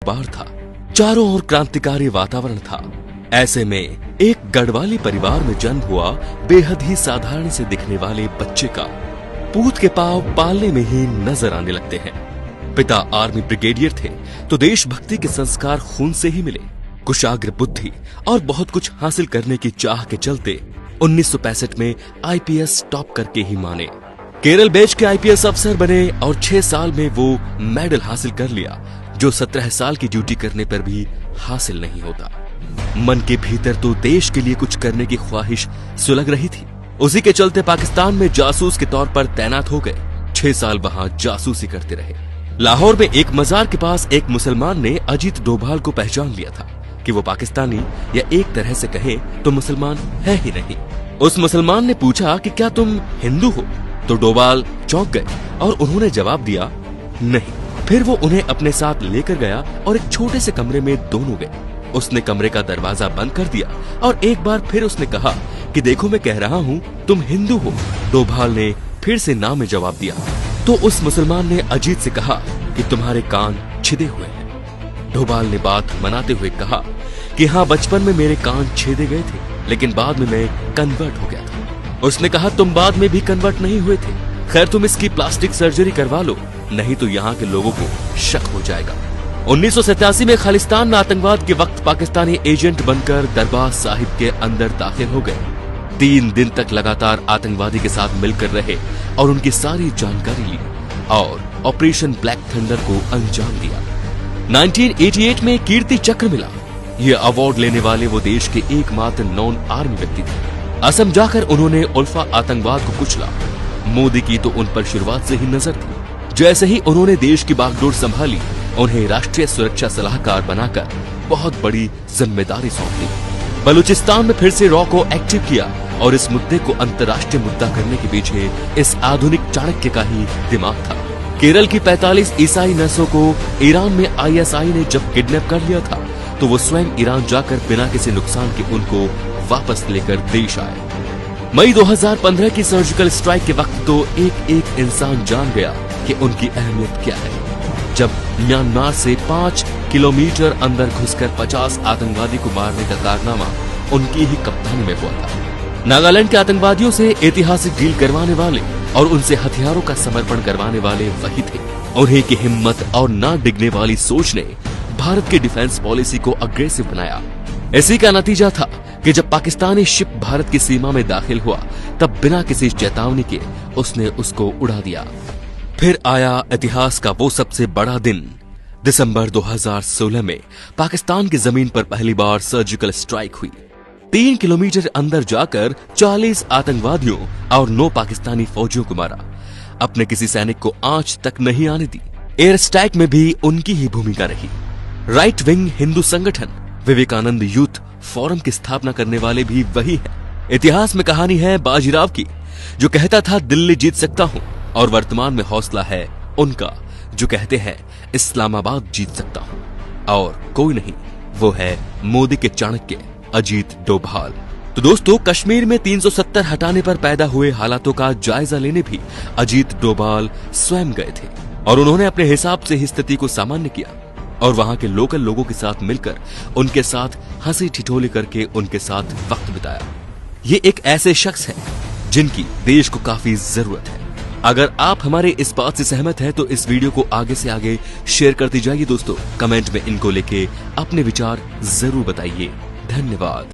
अखबार था। चारों ओर क्रांतिकारी वातावरण था। ऐसे में एक गढ़वाली परिवार में जन्म हुआ बेहद ही साधारण से दिखने वाले बच्चे का पूत के पांव पालने में ही नजर आने लगते हैं। पिता आर्मी ब्रिगेडियर थे तो देशभक्ति के संस्कार खून से ही मिले। कुशाग्र बुद्धि और बहुत कुछ हासिल करने की चाह के चलते 1965 में आईपीएस टॉप करके ही माने। केरल बैच के आईपीएस अफसर बने और 6 साल में वो मेडल हासिल कर लिया, जो 17 साल की ड्यूटी करने पर भी हासिल नहीं होता। मन के भीतर तो देश के लिए कुछ करने की ख्वाहिश सुलग रही थी। उसी के चलते पाकिस्तान में जासूस के तौर पर तैनात हो गए। 6 साल वहां जासूसी करते रहे। लाहौर में एक मजार के पास एक मुसलमान ने अजीत डोभाल को पहचान लिया था कि वो पाकिस्तानी या एक तरह से कहे तो मुसलमान है ही नहीं। उस मुसलमान ने पूछा कि क्या तुम हिंदू हो? तो डोभाल चौंक गए और उन्होंने जवाब दिया नहीं। फिर वो उन्हें अपने साथ लेकर गया और एक छोटे से कमरे में दोनों गए। उसने कमरे का दरवाजा बंद कर दिया और एक बार फिर उसने कहा कि देखो मैं कह रहा हूँ तुम हिंदू हो। डोभाल ने फिर से ना में जवाब दिया। तो उस मुसलमान ने अजीत से कहा कि तुम्हारे कान छिदे हुए हैं। डोभाल ने बात मनाते हुए कहा कि हाँ, बचपन में मेरे कान छेदे गए थे, लेकिन बाद में मैं कन्वर्ट हो गया था। उसने कहा तुम बाद में भी कन्वर्ट नहीं हुए थे। खैर तुम इसकी प्लास्टिक सर्जरी करवा लो, नहीं तो यहाँ के लोगों को शक हो जाएगा। 1987 में खालिस्तान में आतंकवाद के वक्त पाकिस्तानी एजेंट बनकर दरबार साहिब के अंदर दाखिल हो गए। 3 दिन तक लगातार आतंकवादी के साथ मिलकर रहे और उनकी सारी जानकारी ली और ऑपरेशन ब्लैक थंडर को अंजाम दिया। 1988 में कीर्ति चक्र मिला। ये अवार्ड लेने वाले वो देश के एकमात्र नॉन आर्मी व्यक्ति थे। असम जाकर उन्होंने उल्फा आतंकवाद को कुचला। मोदी की तो उन पर शुरुआत से ही नजर थी। जैसे ही उन्होंने देश की बागडोर संभाली, उन्हें राष्ट्रीय सुरक्षा सलाहकार बनाकर बहुत बड़ी जिम्मेदारी सौंप दी। बलूचिस्तान में फिर से रॉ को एक्टिव किया और इस मुद्दे को अंतर्राष्ट्रीय मुद्दा करने के पीछे इस आधुनिक चाणक्य का ही दिमाग था। केरल की 45 ईसाई नर्सों को ईरान में आईएसआई ने जब किडनैप कर लिया था, तो वो स्वयं ईरान जाकर बिना किसी नुकसान के उनको वापस लेकर देश आए। मई 2015 की सर्जिकल स्ट्राइक के वक्त तो एक एक इंसान जान गया कि उनकी अहमियत क्या है। जब म्यांमार से 5 किलोमीटर अंदर घुसकर 50 आतंकवादी को मारने का कारनामा उनकी ही कप्तानी में हुआ था। नागालैंड के आतंकवादियों से ऐतिहासिक डील करवाने वाले और उनसे हथियारों का समर्पण करवाने वाले वही थे। उन्हीं की हिम्मत और ना डिगने वाली सोच ने भारत की डिफेंस पॉलिसी को अग्रेसिव बनाया। इसी का नतीजा था कि जब पाकिस्तानी शिप भारत की सीमा में दाखिल हुआ, तब बिना किसी चेतावनी के उसने उसको उड़ा दिया। फिर आया इतिहास का वो सबसे बड़ा दिन। दिसंबर 2016 में पाकिस्तान की जमीन पर पहली बार सर्जिकल स्ट्राइक हुई। 3 किलोमीटर अंदर जाकर 40 आतंकवादियों और 9 पाकिस्तानी फौजियों को मारा। अपने किसी सैनिक को आंच तक नहीं आने दी। एयर स्ट्राइक में भी उनकी ही भूमिका रही। राइट विंग हिंदू संगठन विवेकानंद यूथ फोरम की स्थापना करने वाले भी वही हैं। इतिहास में कहानी है बाजीराव की, जो कहता था दिल्ली जीत सकता हूं, और वर्तमान में हौसला है उनका जो कहते हैं इस्लामाबाद जीत सकता हूं। और कोई नहीं, वो है मोदी के चाणक्य अजीत डोभाल। तो दोस्तों, कश्मीर में 370 हटाने पर पैदा हुए हालातों का जायजा लेने भी अजीत डोभाल स्वयं गए थे और उन्होंने अपने हिसाब से स्थिति को सामान्य किया और वहां के लोकल लोगों के साथ मिलकर उनके साथ हंसी ठिठोली करके उनके साथ वक्त बिताया। ये एक ऐसे शख्स हैं जिनकी देश को काफी जरूरत है। अगर आप हमारे इस बात से सहमत हैं तो इस वीडियो को आगे से आगे शेयर करते जाइए दोस्तों। कमेंट में इनको लेके अपने विचार जरूर बताइए। धन्यवाद।